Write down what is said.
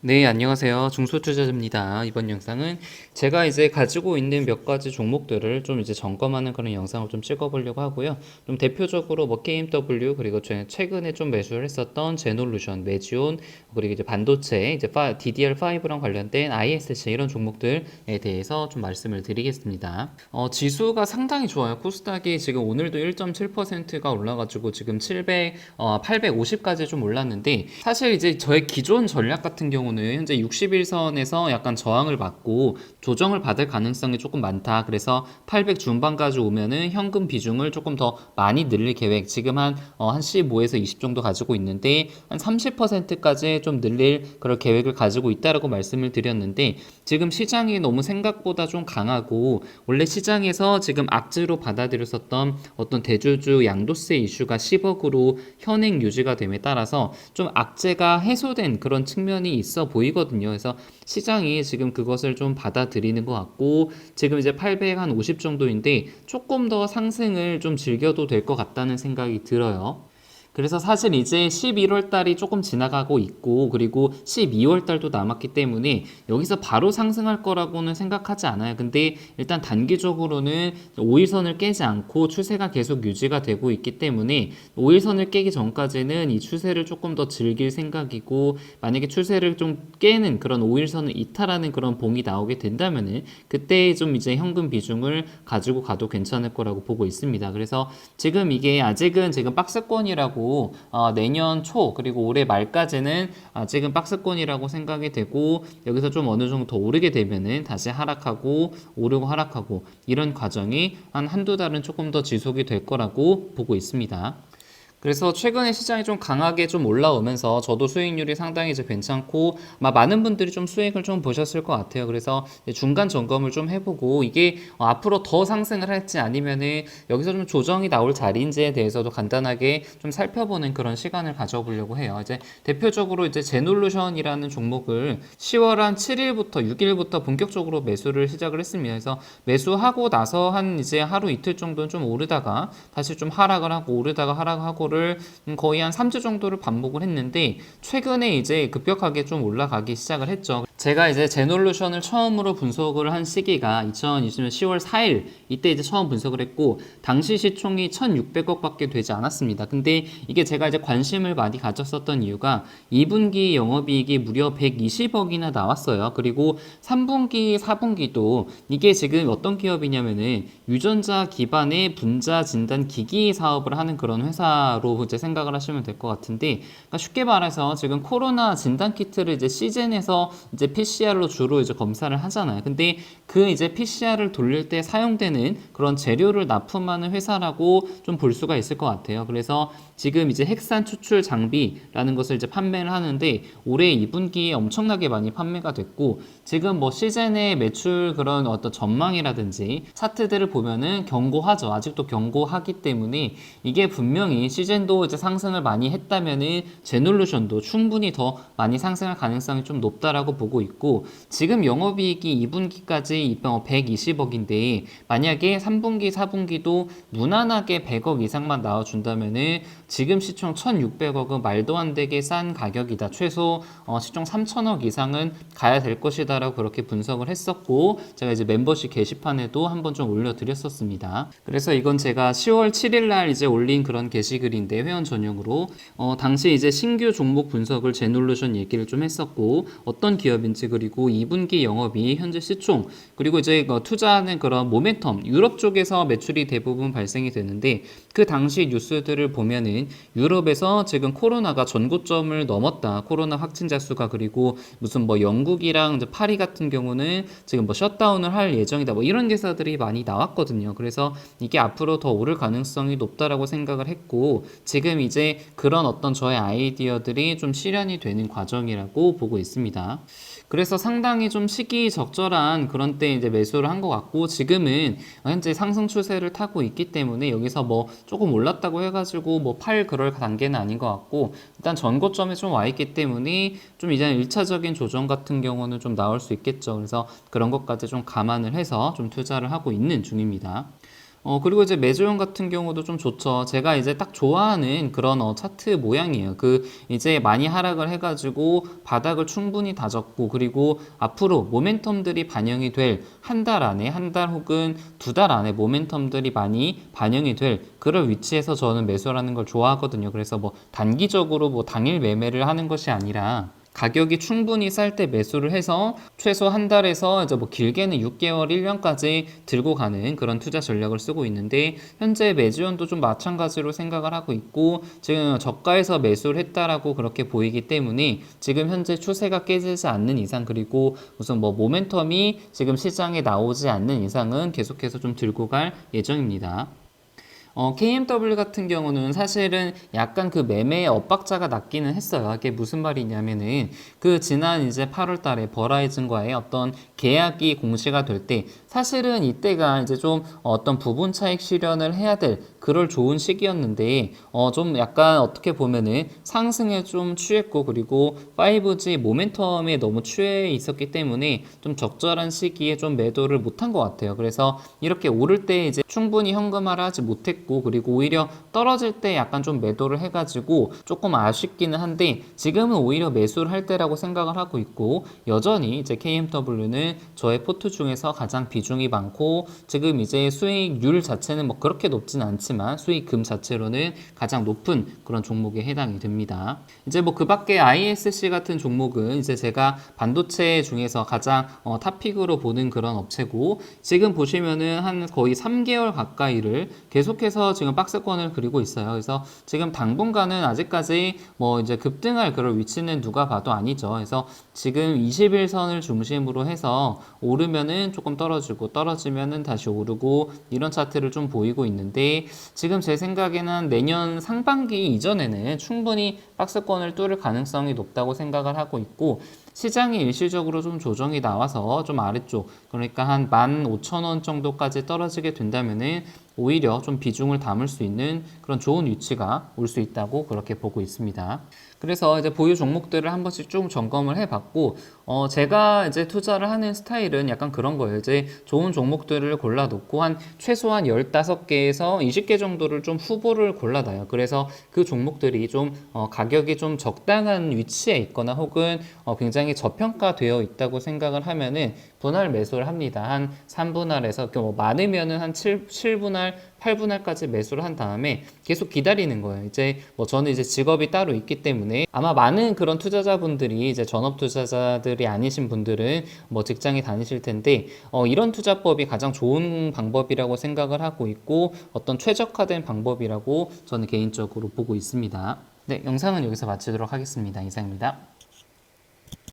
네, 안녕하세요. 중소투자자입니다. 이번 영상은 제가 이제 가지고 있는 몇 가지 종목들을 좀 이제 점검하는 그런 영상을 좀 찍어보려고 하고요. 좀 대표적으로 뭐 KMW 그리고 최근에 좀 매수를 했었던 제놀루션, 메지온 그리고 이제 반도체, 이제 DDR5랑 관련된 ISC 이런 종목들에 대해서 좀 말씀을 드리겠습니다. 지수가 상당히 좋아요. 코스닥이 지금 오늘도 1.7%가 올라가지고 지금 850까지 좀 올랐는데 사실 이제 저의 기존 전략 같은 경우는 현재 60일선에서 약간 저항을 받고 조정을 받을 가능성이 조금 많다. 그래서 800 중반까지 오면은 현금 비중을 조금 더 많이 늘릴 계획. 지금 한 15에서 20 정도 가지고 있는데 한 30%까지 좀 늘릴 그럴 계획을 가지고 있다라고 말씀을 드렸는데 지금 시장이 너무 생각보다 좀 강하고 원래 시장에서 지금 악재로 받아들였었던 어떤 대주주 양도세 이슈가 10억으로 현행 유지가 됨에 따라서 좀 악재가 해소된 그런 측면이 있어 보이거든요. 그래서 시장이 지금 그것을 좀 받아들이는 것 같고 지금 이제 850 정도인데 조금 더 상승을 좀 즐겨도 될 것 같다는 생각이 들어요. 그래서 사실 이제 11월 달이 조금 지나가고 있고 그리고 12월 달도 남았기 때문에 여기서 바로 상승할 거라고는 생각하지 않아요. 근데 일단 단기적으로는 5일선을 깨지 않고 추세가 계속 유지가 되고 있기 때문에 5일선을 깨기 전까지는 이 추세를 조금 더 즐길 생각이고 만약에 추세를 좀 깨는 그런 5일선을 이탈하는 그런 봉이 나오게 된다면은 그때 좀 이제 현금 비중을 가지고 가도 괜찮을 거라고 보고 있습니다. 그래서 지금 이게 아직은 지금 박스권이라고 내년 초 그리고 올해 말까지는 지금 박스권이라고 생각이 되고 여기서 좀 어느 정도 더 오르게 되면은 다시 하락하고 오르고 하락하고 이런 과정이 한두 달은 조금 더 지속이 될 거라고 보고 있습니다. 그래서 최근에 시장이 좀 강하게 좀 올라오면서 저도 수익률이 상당히 이제 괜찮고 아마 많은 분들이 좀 수익을 좀 보셨을 것 같아요. 그래서 중간 점검을 좀 해보고 이게 앞으로 더 상승을 할지 아니면은 여기서 좀 조정이 나올 자리인지에 대해서도 간단하게 좀 살펴보는 그런 시간을 가져보려고 해요. 이제 대표적으로 이제 제놀루션이라는 종목을 10월 한 7일부터 6일부터 본격적으로 매수를 시작을 했습니다. 그래서 매수하고 나서 한 이제 하루 이틀 정도는 좀 오르다가 다시 좀 하락을 하고 오르다가 하락하고를 거의 한 3주 정도를 반복을 했는데 최근에 이제 급격하게 좀 올라가기 시작을 했죠. 제가 이제 제놀루션을 처음으로 분석을 한 시기가 2020년 10월 4일 이때 이제 처음 분석을 했고 당시 시총이 1,600억 밖에 되지 않았습니다. 근데 이게 제가 이제 관심을 많이 가졌었던 이유가 2분기 영업이익이 무려 120억이나 나왔어요. 그리고 3분기, 4분기도 이게 지금 어떤 기업이냐면은 유전자 기반의 분자 진단 기기 사업을 하는 그런 회사로 이제 생각을 하시면 될 것 같은데 그러니까 쉽게 말해서 지금 코로나 진단 키트를 이제 시즌에서 이제 PCR로 주로 이제 검사를 하잖아요. 근데 그 이제 PCR을 돌릴 때 사용되는 그런 재료를 납품하는 회사라고 좀 볼 수가 있을 것 같아요. 그래서 지금 이제 핵산 추출 장비라는 것을 이제 판매를 하는데 올해 2분기에 엄청나게 많이 판매가 됐고 지금 뭐 시즌의 매출 그런 어떤 전망이라든지 차트들을 보면은 견고하죠. 아직도 견고하기 때문에 이게 분명히 시즌도 이제 상승을 많이 했다면은 제놀루션도 충분히 더 많이 상승할 가능성이 좀 높다라고 보고 있고 지금 영업이익이 2분기까지 120억인데 만약에 3분기, 4분기도 무난하게 100억 이상만 나와준다면은 지금 시총 1,600억은 말도 안 되게 싼 가격이다. 최소 시총 3,000억 이상은 가야 될 것이다라고 그렇게 분석을 했었고 제가 이제 멤버십 게시판에도 한번 좀 올려드렸었습니다. 그래서 이건 제가 10월 7일 날 이제 올린 그런 게시글인데 회원 전용으로 당시 이제 신규 종목 분석을 제놀루션 얘기를 좀 했었고 어떤 기업인지 그리고 2분기 영업이 현재 시총 그리고 이제 투자하는 그런 모멘텀 유럽 쪽에서 매출이 대부분 발생이 되는데 그 당시 뉴스들을 보면은 유럽에서 지금 코로나가 전고점을 넘었다. 코로나 확진자 수가 그리고 무슨 뭐 영국이랑 이제 파리 같은 경우는 지금 뭐 셧다운을 할 예정이다. 뭐 이런 기사들이 많이 나왔거든요. 그래서 이게 앞으로 더 오를 가능성이 높다라고 생각을 했고 지금 이제 그런 어떤 저의 아이디어들이 좀 실현이 되는 과정이라고 보고 있습니다. 그래서 상당히 좀 시기적절한 그런 때 이제 매수를 한 것 같고 지금은 현재 상승 추세를 타고 있기 때문에 여기서 뭐 조금 올랐다고 해가지고 뭐 팔 그럴 단계는 아닌 것 같고 일단 전고점에 좀 와 있기 때문에 좀 이제 1차적인 조정 같은 경우는 좀 나올 수 있겠죠. 그래서 그런 것까지 좀 감안을 해서 좀 투자를 하고 있는 중입니다. 그리고 이제 메조용 같은 경우도 좀 좋죠. 제가 이제 딱 좋아하는 그런 차트 모양이에요. 이제 많이 하락을 해가지고 바닥을 충분히 다졌고, 그리고 앞으로 모멘텀들이 반영이 될 한 달 안에, 한 달 혹은 두 달 안에 모멘텀들이 많이 반영이 될 그럴 위치에서 저는 매수라는 걸 좋아하거든요. 그래서 뭐 단기적으로 뭐 당일 매매를 하는 것이 아니라 가격이 충분히 쌀 때 매수를 해서 최소 한 달에서 이제 뭐 길게는 6개월, 1년까지 들고 가는 그런 투자 전략을 쓰고 있는데, 현재 매지원도 좀 마찬가지로 생각을 하고 있고, 지금 저가에서 매수를 했다라고 그렇게 보이기 때문에 지금 현재 추세가 깨지지 않는 이상, 그리고 무슨 뭐 모멘텀이 지금 시장에 나오지 않는 이상은 계속해서 좀 들고 갈 예정입니다. KMW 같은 경우는 사실은 약간 그 매매의 엇박자가 났기는 했어요. 이게 무슨 말이냐면은 지난 이제 8월 달에 버라이즌과의 어떤 계약이 공시가 될 때, 사실은 이때가 이제 좀 어떤 부분 차익 실현을 해야 될 그럴 좋은 시기였는데, 좀 약간 어떻게 보면은 상승에 좀 취했고, 그리고 5G 모멘텀에 너무 취해 있었기 때문에 좀 적절한 시기에 좀 매도를 못한 것 같아요. 그래서 이렇게 오를 때 이제 충분히 현금화를 하지 못했고, 그리고 오히려 떨어질 때 약간 좀 매도를 해가지고 조금 아쉽기는 한데, 지금은 오히려 매수를 할 때라고 생각을 하고 있고, 여전히 이제 KMW는 저의 포트 중에서 가장 비중이 많고, 지금 이제 수익률 자체는 뭐 그렇게 높진 않지만 수익금 자체로는 가장 높은 그런 종목에 해당이 됩니다. 이제 뭐 그 밖에 ISC 같은 종목은 이제 제가 반도체 중에서 가장 탑픽으로 보는 그런 업체고, 지금 보시면은 한 거의 3개월 가까이를 계속해서 지금 박스권을 그리고 있어요. 그래서 지금 당분간은 아직까지 뭐 이제 급등할 그럴 위치는 누가 봐도 아니죠. 그래서 지금 21선을 중심으로 해서 오르면은 조금 떨어지고, 떨어지면은 다시 오르고, 이런 차트를 좀 보이고 있는데, 지금 제 생각에는 내년 상반기 이전에는 충분히 박스권을 뚫을 가능성이 높다고 생각을 하고 있고, 시장이 일시적으로 좀 조정이 나와서 좀 아래쪽, 그러니까 한 15,000원 정도까지 떨어지게 된다면은 오히려 좀 비중을 담을 수 있는 그런 좋은 위치가 올 수 있다고 그렇게 보고 있습니다. 그래서 이제 보유 종목들을 한 번씩 좀 점검을 해봤고, 제가 이제 투자를 하는 스타일은 약간 그런 거예요. 이제 좋은 종목들을 골라놓고 한 최소한 15개에서 20개 정도를 좀 후보를 골라놔요. 그래서 그 종목들이 좀 가격이 좀 적당한 위치에 있거나 혹은 굉장히 저평가되어 있다고 생각을 하면은 분할 매수를 합니다. 한 3분할에서 뭐 많으면은 한 7분할, 8분할까지 매수를 한 다음에 계속 기다리는 거예요. 이제 뭐 저는 이제 직업이 따로 있기 때문에 아마 많은 그런 투자자분들이 이제 전업 투자자들이 아니신 분들은 뭐 직장에 다니실 텐데, 이런 투자법이 가장 좋은 방법이라고 생각을 하고 있고, 어떤 최적화된 방법이라고 저는 개인적으로 보고 있습니다. 네, 영상은 여기서 마치도록 하겠습니다. 이상입니다.